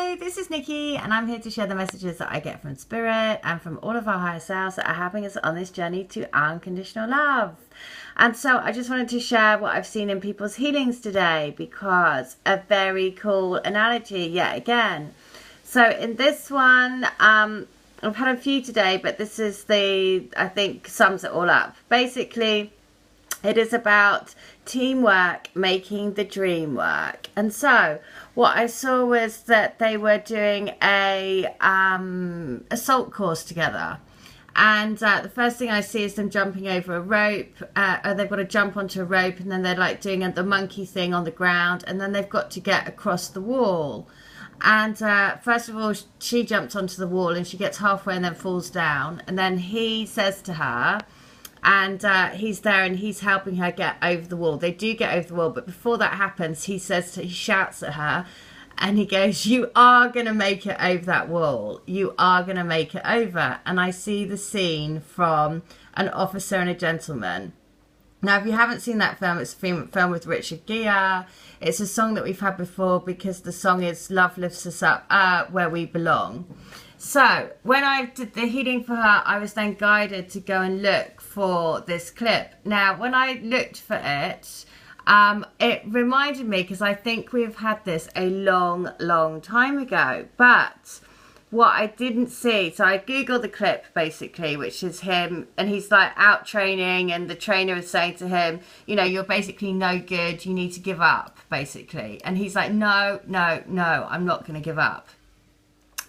Hi, this is Nikki, and I'm here to share the messages that I get from Spirit and from all of our higher selves that are helping us on this journey to unconditional love. And so I just wanted to share what I've seen in people's healings today, because a very cool analogy yet again. So in this one, I've had a few today, but this is I think sums it all up. Basically, it is about teamwork making the dream work. And so what I saw was that they were doing a assault course together. And the first thing I see is them jumping over a rope. They've got to jump onto a rope, and then they're like doing the monkey thing on the ground. And then they've got to get across the wall. And first of all, she jumps onto the wall and she gets halfway and then falls down. And then he says to her, and he's there and he's helping her get over the wall. They do get over the wall, but before that happens, he shouts at her, and he goes, "You are going to make it over that wall. You are going to make it over." And I see the scene from An Officer and a Gentleman. Now, if you haven't seen that film, it's a film with Richard Gere. It's a song that we've had before, because the song is "Love Lifts Us Up Where We Belong." So when I did the healing for her, I was then guided to go and look for this clip. Now, when I looked for it, it reminded me, because I think we've had this a long, long time ago. But what I didn't see, so I Googled the clip basically, which is him, and he's like out training, and the trainer is saying to him, you know, "You're basically no good, you need to give up," basically. And he's like, no, I'm not going to give up.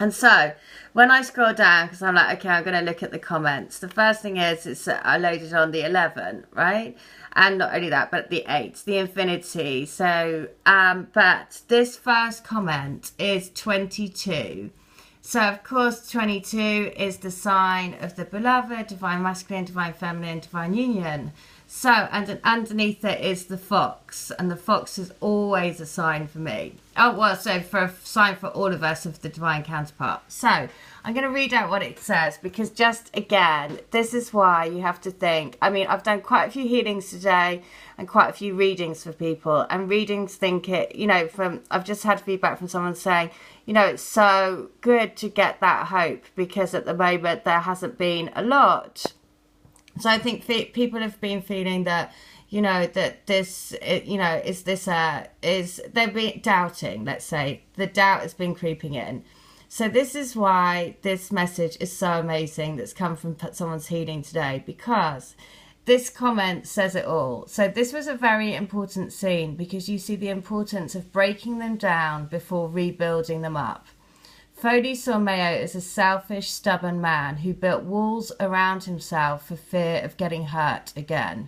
And so when I scroll down, because I'm like, okay, I'm going to look at the comments. The first thing is I loaded on the 11, right? And not only that, but the 8, the infinity. So, but this first comment is 22. So, of course, 22 is the sign of the beloved, divine masculine, divine feminine, divine union. So, and underneath it is the fox, and the fox is always a sign for me. Oh, well, so for a sign for all of us of the divine counterpart. So, I'm going to read out what it says, because just again, this is why you have to think. I mean, I've done quite a few healings today and quite a few readings for people, and readings I've just had feedback from someone saying, you know, it's so good to get that hope, because at the moment there hasn't been a lot. So I think people have been feeling that, you know, that this, you know, they've been doubting, let's say. The doubt has been creeping in. So this is why this message is so amazing that's come from someone's healing today, because this comment says it all. So this was a very important scene, because you see the importance of breaking them down before rebuilding them up. Foley saw Mayo as a selfish, stubborn man who built walls around himself for fear of getting hurt again.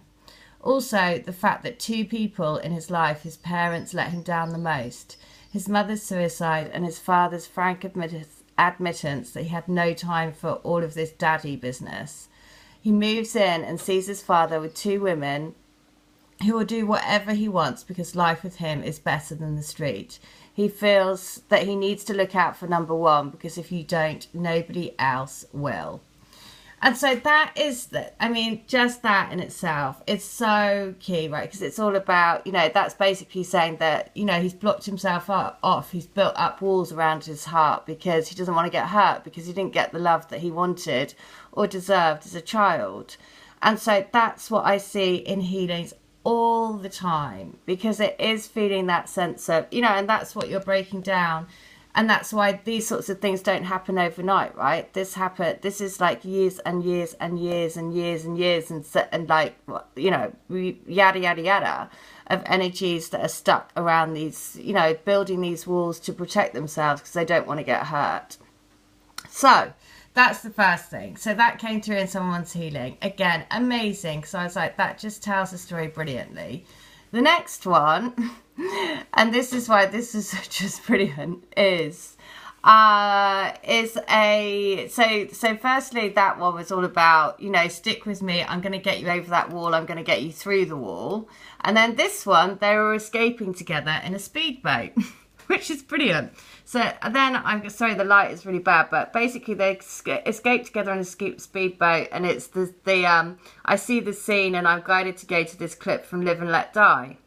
Also, the fact that 2 people in his life, his parents, let him down the most. His mother's suicide and his father's frank admittance that he had no time for all of this daddy business. He moves in and sees his father with 2 women who will do whatever he wants, because life with him is better than the street. He feels that he needs to look out for number 1, because if you don't, nobody else will. And so that is, just that in itself, it's so key, right? Because it's all about, you know, that's basically saying that, you know, he's blocked himself off. He's built up walls around his heart because he doesn't want to get hurt, because he didn't get the love that he wanted or deserved as a child. And so that's what I see in healings all the time, because it is feeling that sense of, you know, and that's what you're breaking down. And that's why these sorts of things don't happen overnight, right? This is like years and years and years and years and years and like, you know, yada, yada, yada of energies that are stuck around these, you know, building these walls to protect themselves because they don't want to get hurt. So that's the first thing. So that came through in someone's healing. Again, amazing. So I was like, that just tells the story brilliantly. The next one, and this is why this is just brilliant, is so firstly, that one was all about, you know, stick with me, I'm going to get you over that wall, I'm going to get you through the wall. And then this one, they were escaping together in a speedboat, which is brilliant. So then, I'm sorry, the light is really bad, but basically they escape together in a speedboat, and it's I see the scene, and I'm guided to go to this clip from Live and Let Die,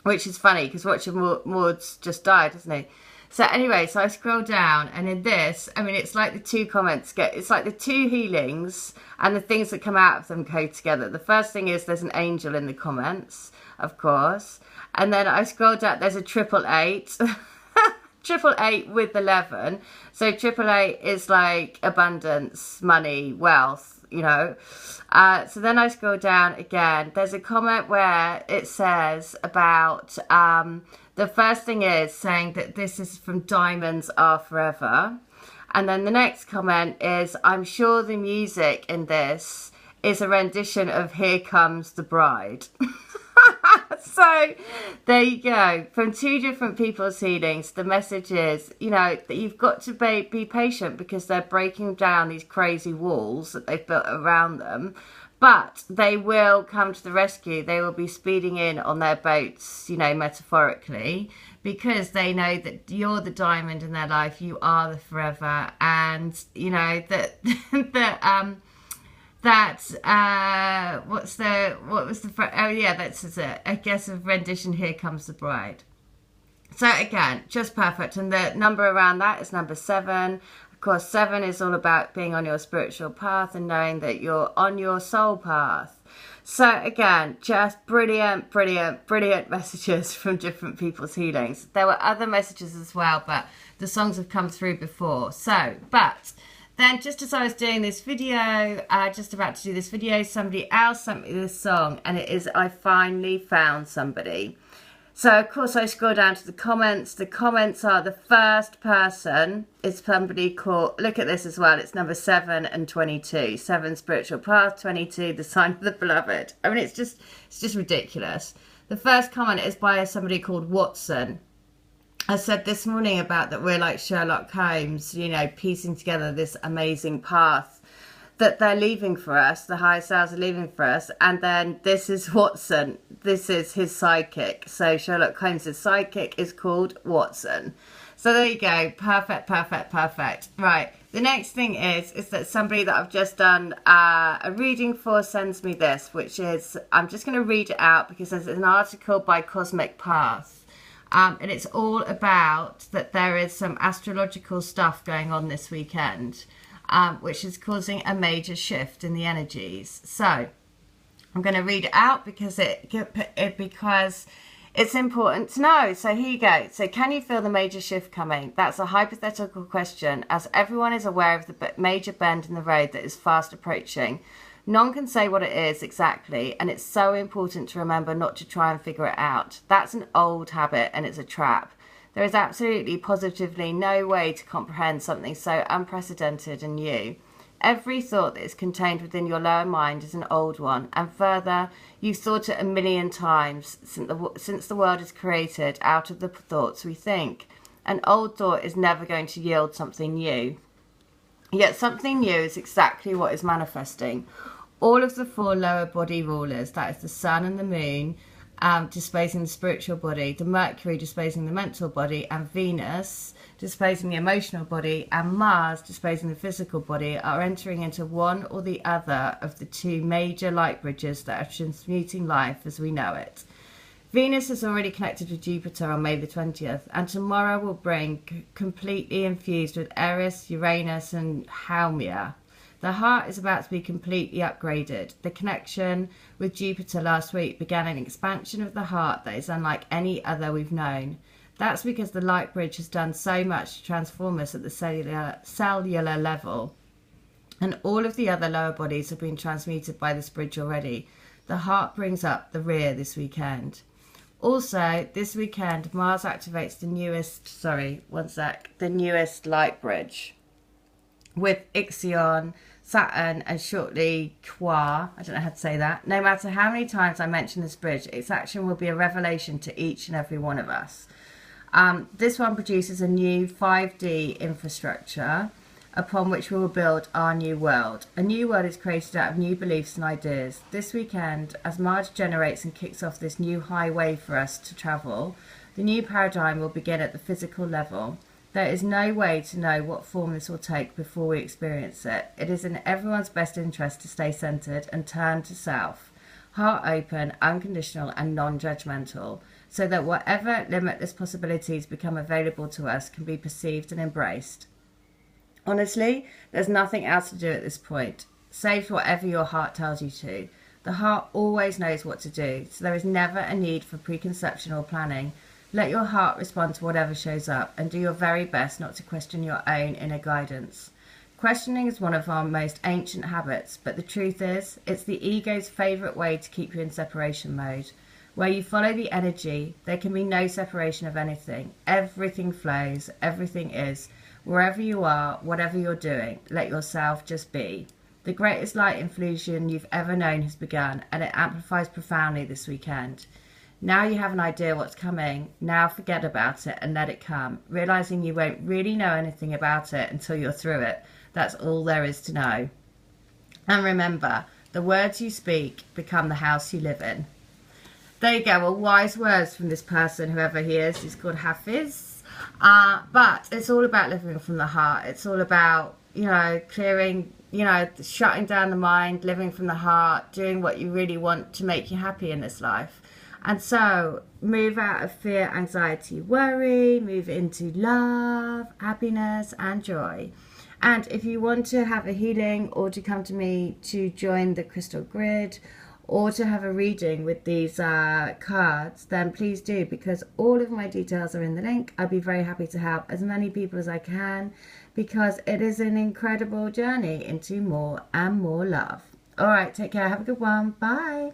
which is funny because Roger Moore's just died, hasn't he? So anyway, so I scroll down, and in this, I mean, it's like the two comments it's like the two healings and the things that come out of them go together. The first thing is there's an angel in the comments, of course. And then I scroll down, there's a 888. 888 with 11. So 888 is like abundance, money, wealth, you know. So then I scroll down again. There's a comment where it says about, the first thing is saying that this is from Diamonds Are Forever. And then the next comment is, I'm sure the music in this is a rendition of Here Comes the Bride. So there you go. From two different people's healings, the message is, you know, that you've got to be patient because they're breaking down these crazy walls that they've built around them. But they will come to the rescue. They will be speeding in on their boats, you know, metaphorically, because they know that you're the diamond in their life. You are the forever. And, you know, that's it. I guess a rendition, Here Comes the Bride. So again, just perfect. And the number around that is number 7. Of course, 7 is all about being on your spiritual path and knowing that you're on your soul path. So again, just brilliant, brilliant, brilliant messages from different people's healings. There were other messages as well, but the songs have come through before. So, but then just as I was doing this video, just about to do this video, somebody else sent me this song, and it is I Finally Found Somebody. So, of course, I scroll down to the comments. The comments are the first person is somebody called, look at this as well, it's number 7 and 22. 7, spiritual path, 22, the sign of the beloved. I mean, it's just ridiculous. The first comment is by somebody called Watson. I said this morning about that we're like Sherlock Holmes, you know, piecing together this amazing path that they're leaving for us, the higher selves are leaving for us, and then this is Watson, this is his sidekick. So Sherlock Holmes' sidekick is called Watson. So there you go, perfect, perfect, perfect. Right, the next thing is that somebody that I've just done a reading for sends me this, which is, I'm just going to read it out because there's an article by Cosmic Path. And it's all about that there is some astrological stuff going on this weekend, which is causing a major shift in the energies. So I'm going to read it out because it's important to know. So here you go. So can you feel the major shift coming? That's a hypothetical question, as everyone is aware of the major bend in the road that is fast approaching. None can say what it is exactly, and it's so important to remember not to try and figure it out. That's an old habit, and it's a trap. There is absolutely, positively no way to comprehend something so unprecedented and new. Every thought that is contained within your lower mind is an old one, and further, you've thought it 1,000,000 times since the world is created out of the thoughts we think. An old thought is never going to yield something new. Yet something new is exactly what is manifesting. All of the 4 lower body rulers, that is the sun and the moon, displacing the spiritual body, the Mercury displacing the mental body, and Venus displacing the emotional body, and Mars displacing the physical body, are entering into one or the other of the 2 major light bridges that are transmuting life as we know it. Venus is already connected with Jupiter on May the 20th, and tomorrow will bring completely infused with Eris, Uranus, and Haumea. The heart is about to be completely upgraded. The connection with Jupiter last week began an expansion of the heart that is unlike any other we've known. That's because the light bridge has done so much to transform us at the cellular level. And all of the other lower bodies have been transmuted by this bridge already. The heart brings up the rear this weekend. Also, this weekend, Mars activates the newest light bridge with Ixion, Saturn, and shortly Qua. I don't know how to say that. No matter how many times I mention this bridge, its action will be a revelation to each and every one of us. This one produces a new 5D infrastructure upon which we will build our new world. A new world is created out of new beliefs and ideas. This weekend, as Mars generates and kicks off this new highway for us to travel, the new paradigm will begin at the physical level. There is no way to know what form this will take before we experience it. It is in everyone's best interest to stay centered and turn to self, heart open, unconditional, and non-judgmental. so that whatever limitless possibilities become available to us can be perceived and embraced. Honestly, there's nothing else to do at this point. Save whatever your heart tells you to. The heart always knows what to do, so there is never a need for preconception or planning. Let your heart respond to whatever shows up, and do your very best not to question your own inner guidance. Questioning is one of our most ancient habits, but the truth is, it's the ego's favourite way to keep you in separation mode. Where you follow the energy, there can be no separation of anything. Everything flows, everything is. Wherever you are, whatever you're doing, let yourself just be. The greatest light infusion you've ever known has begun, and it amplifies profoundly this weekend. Now you have an idea what's coming. Now forget about it and let it come, realizing you won't really know anything about it until you're through it. That's all there is to know. And remember, the words you speak become the house you live in. There you go. Well, wise words from this person, whoever he is. He's called Hafiz. But it's all about living from the heart. It's all about, clearing, shutting down the mind, living from the heart, doing what you really want to make you happy in this life. And so move out of fear, anxiety, worry, move into love, happiness, and joy. And if you want to have a healing, or to come to me to join the crystal grid, or to have a reading with these cards, then please do, because all of my details are in the link. I'd be very happy to help as many people as I can, because it is an incredible journey into more and more love. All right, take care. Have a good one. Bye.